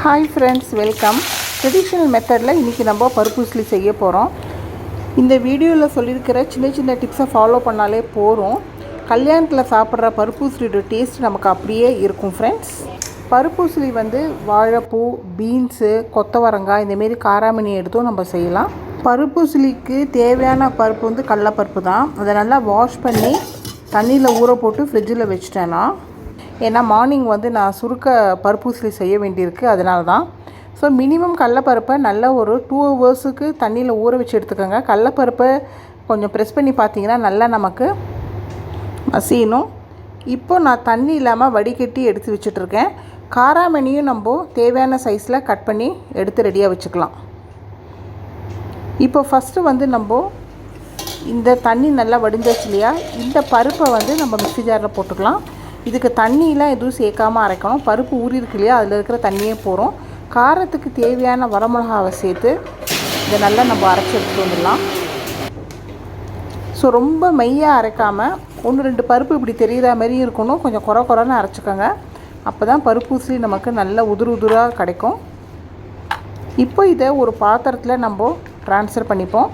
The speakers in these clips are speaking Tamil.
Hi friends, welcome. ட்ரெடிஷ்னல் மெத்தடில் இன்றைக்கி நம்ம பருப்பு உசிலி செய்ய போகிறோம். இந்த வீடியோவில் சொல்லியிருக்கிற சின்ன சின்ன டிப்ஸை ஃபாலோ பண்ணாலே போகிறோம். கல்யாணத்தில் சாப்பிட்ற பருப்பு உசிலியோட டேஸ்ட் நமக்கு அப்படியே இருக்கும் ஃப்ரெண்ட்ஸ். பருப்பு உசிலி வாழைப்பூ, பீன்ஸு, கொத்தவரங்காய் இந்தமாரி காராமணி எடுத்தும் நம்ம செய்யலாம். பருப்பு உசிலிக்கு தேவையான பருப்பு கடலைப்பருப்பு தான். அதை நல்லா வாஷ் பண்ணி தண்ணியில் ஊற போட்டு ஃப்ரிட்ஜில் வச்சுட்டேன்னா, ஏன்னா மார்னிங் நான் சுருக்க பருப்பு உசிலி செய்ய வேண்டியிருக்கு, அதனால தான். ஸோ மினிமம் கடலைப்பருப்பை நல்லா ஒரு 2 ஹவர்ஸுக்கு தண்ணியில் ஊற வச்சு எடுத்துக்கோங்க. கடலைப்பருப்பை கொஞ்சம் ப்ரெஸ் பண்ணி பார்த்தீங்கன்னா நல்லா நமக்கு மசியணும். இப்போது நான் தண்ணி இல்லாமல் வடிகட்டி எடுத்து வச்சுட்ருக்கேன். காராமணியும் நம்ம தேவையான சைஸில் கட் பண்ணி எடுத்து ரெடியாக வச்சுக்கலாம். இப்போ ஃபஸ்ட்டு நம்ம இந்த தண்ணி நல்லா வடிஞ்சாச்சு இல்லையா, இந்த பருப்பை நம்ம மிக்ஸி ஜாரில் போட்டுக்கலாம். இதுக்கு தண்ணியெலாம் எதுவும் சேர்க்காமல் அரைக்கணும். பருப்பு ஊறி இருக்கு இல்லையா, அதில் இருக்கிற தண்ணியே போகிறோம். காரத்துக்கு தேவையான வரமிளகாவை சேர்த்து இதை நல்லா நம்ம அரைச்சி எடுத்துகிட்டு வந்துடலாம். ஸோ ரொம்ப மையாக அரைக்காமல் 1-2 பருப்பு இப்படி தெரிகிற மாதிரி இருக்கணும். கொஞ்சம் குறைன்னு அரைச்சிக்கோங்க. அப்போ தான் பருப்பு உசிலி நமக்கு நல்ல உதிராக கிடைக்கும். இப்போ இதை ஒரு பாத்திரத்தில் நம்ம ட்ரான்ஸ்ஃபர் பண்ணிப்போம்.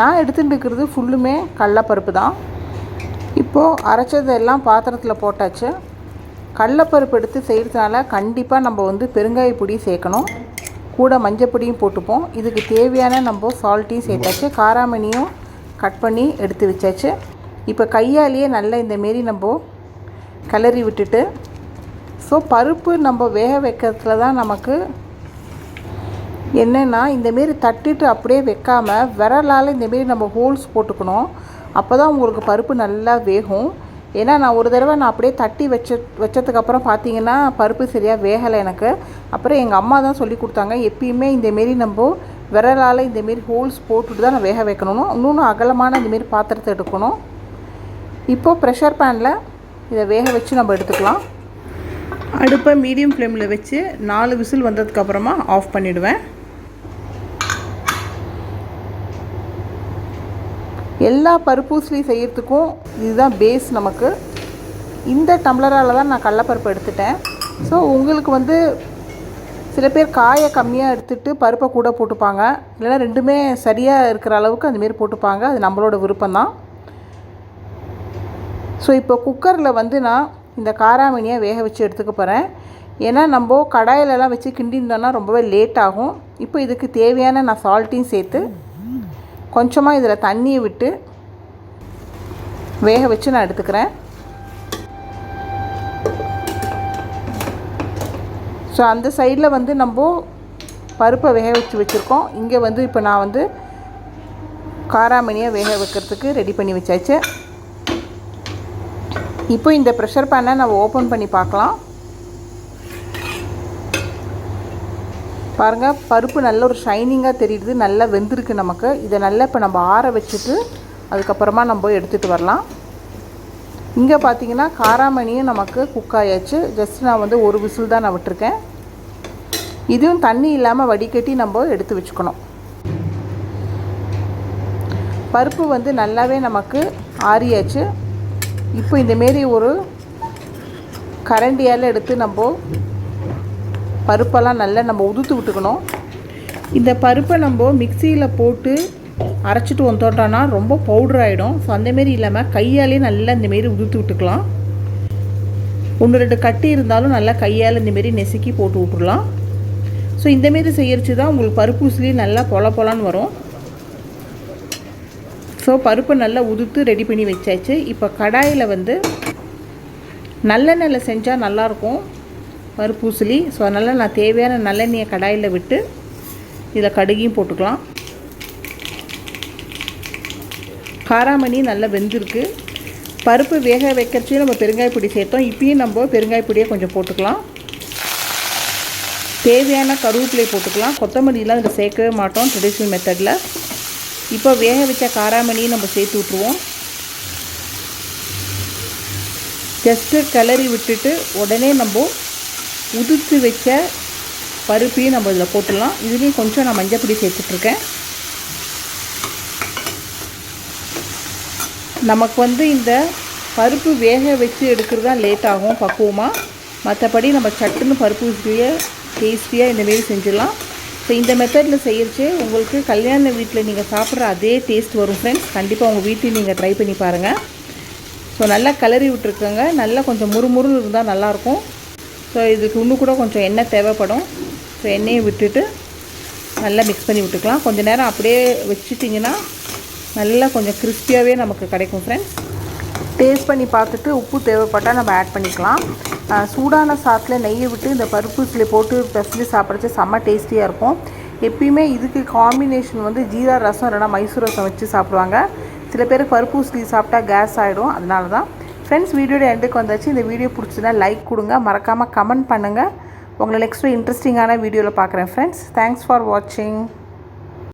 நான் எடுத்துகிட்டு இருக்கிறது ஃபுல்லுமே கடலைப்பருப்பு தான். இப்போது அரைச்சதெல்லாம் பாத்திரத்தில் போட்டாச்சு. கடலைப்பருப்பு எடுத்து செய்கிறதுனால கண்டிப்பாக நம்ம பெருங்காய பொடி சேர்க்கணும். கூட மஞ்சள் பொடியும் போட்டுப்போம். இதுக்கு தேவையான நம்ம சால்ட்டையும் சேர்த்தாச்சு. காராமணியும் கட் பண்ணி எடுத்து வச்சாச்சு. இப்போ கையாலேயே நல்லா இந்தமாரி நம்ம கிளறி விட்டுட்டு, ஸோ பருப்பு நம்ம வேக வைக்கிறதுல தான் நமக்கு என்னென்னா, இந்தமாரி தட்டிட்டு அப்படியே வைக்காமல் விரலால் இந்தமாரி நம்ம ஹோல்ஸ் போட்டுக்கணும். அப்போ தான் உங்களுக்கு பருப்பு நல்லா வேகும். ஏன்னா நான் ஒரு தடவை அப்படியே தட்டி வச்சதுக்கப்புறம் பார்த்தீங்கன்னா பருப்பு சரியாக வேகலை எனக்கு. அப்புறம் எங்கள் அம்மா தான் சொல்லி கொடுத்தாங்க, எப்பயுமே இந்தமாரி நம்ம விரலால் இந்தமாரி ஹோல்ஸ் போட்டுட்டு தான் நான் வேக வைக்கணும். இன்னொன்று அகலமான இந்தமாரி பாத்திரத்தை எடுக்கணும். இப்போது ப்ரெஷர் பேனில் இதை வேக வச்சு நம்ம எடுத்துக்கலாம். அடுப்பை மீடியம் ஃப்ளேமில் வச்சு 4 விசில் வந்ததுக்கப்புறமா ஆஃப் பண்ணிவிடுவேன். எல்லா பருப்பு உசிலி செய்கிறதுக்கும் இதுதான் பேஸ் நமக்கு. இந்த டம்ளரால் தான் நான் கடலைப்பருப்பு எடுத்துட்டேன். ஸோ உங்களுக்கு சில பேர் காயை கம்மியாக எடுத்துகிட்டு பருப்பை கூட போட்டுப்பாங்க, இல்லைன்னா ரெண்டுமே சரியாக இருக்கிற அளவுக்கு அந்தமாரி போட்டுப்பாங்க. அது நம்மளோட விருப்பம்தான். ஸோ இப்போ குக்கரில் நான் இந்த காராமணியை வேக வச்சு எடுத்துக்க போகிறேன். ஏன்னா நம்ம கடாயிலெல்லாம் வச்சு கிண்டிருந்தோன்னா ரொம்பவே லேட் ஆகும். இப்போ இதுக்கு தேவையான நான் சால்ட்டையும் சேர்த்து கொஞ்சமாக இதில் தண்ணியை விட்டு வேக வச்சு நான் எடுத்துக்கிறேன். ஸோ அந்த சைடில் நம்ம பருப்பை வேக வச்சுருக்கோம். இங்கே இப்போ நான் காராமணியை வேக வைக்கிறதுக்கு ரெடி பண்ணி வச்சாச்சு. இப்போ இந்த ப்ரெஷர் பேனை நம்ம ஓப்பன் பண்ணி பார்க்கலாம். பாருங்கள், பருப்பு நல்ல ஒரு ஷைனிங்காக தெரியுது, நல்லா வெந்திருக்கு நமக்கு. இதை நல்லா இப்போ நம்ம ஆற வச்சுட்டு அதுக்கப்புறமா நம்ம எடுத்துகிட்டு வரலாம். இங்கே பார்த்தீங்கன்னா காராமணியும் நமக்கு குக் ஆயாச்சு. ஜஸ்ட் நான் ஒரு விசில் தான் நான் விட்டுருக்கேன். இதுவும் தண்ணி இல்லாமல் வடிகட்டி நம்ம எடுத்து வச்சுக்கணும். பருப்பு நல்லாவே நமக்கு ஆறியாச்சு. இப்போ இந்தமாரி ஒரு கரண்டியால் எடுத்து நம்ம பருப்பெல்லாம் நல்லா நம்ம உதுத்து விட்டுக்கணும். இந்த பருப்பை நம்ம மிக்சியில் போட்டு அரைச்சிட்டு வந்துட்டோம்னா ரொம்ப பவுடர் ஆகிடும். ஸோ அந்தமாரி இல்லாமல் கையாலே நல்லா இந்தமாரி உதுத்து விட்டுக்கலாம். 1-2 கட்டி இருந்தாலும் நல்லா கையால் இந்தமாரி நெசுக்கி போட்டு விட்டுடலாம். ஸோ இந்தமாரி செய்யறச்சு தான் உங்களுக்கு பருப்பு உசிலி நல்லா பொலன்னு வரும். ஸோ பருப்பை நல்லா உதுத்து ரெடி பண்ணி வச்சாச்சு. இப்போ கடாயில் நல்லெண்ணெயில் செஞ்சால் நல்லாயிருக்கும் பருப்பு உசிலி. ஸோ அதனால் நான் தேவையான நல்லெண்ணெயை கடாயில் விட்டு இதில் கடுகையும் போட்டுக்கலாம். காராமணி நல்லா வெந்திருக்கு. பருப்பு வேக வைக்கிறச்சையும் நம்ம பெருங்காய பொடி சேர்த்தோம். இப்பயும் நம்ம பெருங்காய பொடியை கொஞ்சம் போட்டுக்கலாம். தேவையான கருவேப்பிலை போட்டுக்கலாம். கொத்தமல்லிலாம் இதில் சேர்க்கவே மாட்டோம் ட்ரெடிஷ்னல் மெத்தடில். இப்போ வேக வச்ச காராமணியும் நம்ம சேர்த்து விட்ருவோம். ஜஸ்ட்டு கிளறி விட்டுட்டு உடனே நம்ம உதுத்து வச்ச பருப்பையும் நம்ம இதில் போட்டுடலாம். இதுலேயும் கொஞ்சம் நான் மஞ்சள் பொடி சேர்த்துட்ருக்கேன். நமக்கு இந்த பருப்பு வேக வச்சு எடுக்கிறது தான் லேட் ஆகும் பக்குவமாக. மற்றபடி நம்ம சட்டுன்னு பருப்பு உசிலியை டேஸ்டியாக இந்தமாரி செஞ்சிடலாம். ஸோ இந்த மெத்தடில் செய்யறச்சு உங்களுக்கு கல்யாண வீட்டில் நீங்கள் சாப்பிட்ற அதே டேஸ்ட் வரும் ஃப்ரெண்ட்ஸ். கண்டிப்பாக உங்கள் வீட்லையும் நீங்கள் ட்ரை பண்ணி பாருங்கள். ஸோ நல்லா கிளறி விட்டுருக்கோங்க. நல்லா கொஞ்சம் முறுமுறு இருந்தால் நல்லாயிருக்கும். ஸோ இதுக்கு இன்னும் கூட கொஞ்சம் எண்ணெய் தேவைப்படும். ஸோ எண்ணெயை விட்டுட்டு நல்லா மிக்ஸ் பண்ணி விட்டுக்கலாம். கொஞ்சம் நேரம் அப்படியே வச்சுட்டிங்கன்னா நல்லா கொஞ்சம் கிறிஸ்பியாகவே நமக்கு கிடைக்கும் ஃப்ரெண்ட்ஸ். டேஸ்ட் பண்ணி பார்த்துட்டு உப்பு தேவைப்பட்டால் நம்ம ஆட் பண்ணிக்கலாம். சூடான சாத்தில் நெய்யை விட்டு இந்த பருப்பு உசிலே போட்டு பிசைஞ்சு சாப்பிட்றச்சு செம்ம டேஸ்டியாக இருக்கும். எப்பயுமே இதுக்கு காம்பினேஷன் வந்து ஜீரா ரசம் இல்லைனா மைசூர் ரசம் வச்சு சாப்பிடுவாங்க. சில பேர் பருப்பு உசிலி சாப்பிட்டா கேஸ் ஆகிடும். அதனால தான் ஃப்ரெண்ட்ஸ் வீடியோட எண்டுக்கு வந்தாச்சு. இந்த வீடியோ பிடிச்சதுன்னா லைக் கொடுங்க, மறக்காமல் கமெண்ட் பண்ணுங்கள். உங்களை நெக்ஸ்ட்டு இன்ட்ரெஸ்டிங்கான வீடியோவில் பார்க்குறேன் ஃப்ரெண்ட்ஸ். தேங்க்ஸ் ஃபார் வாட்சிங்.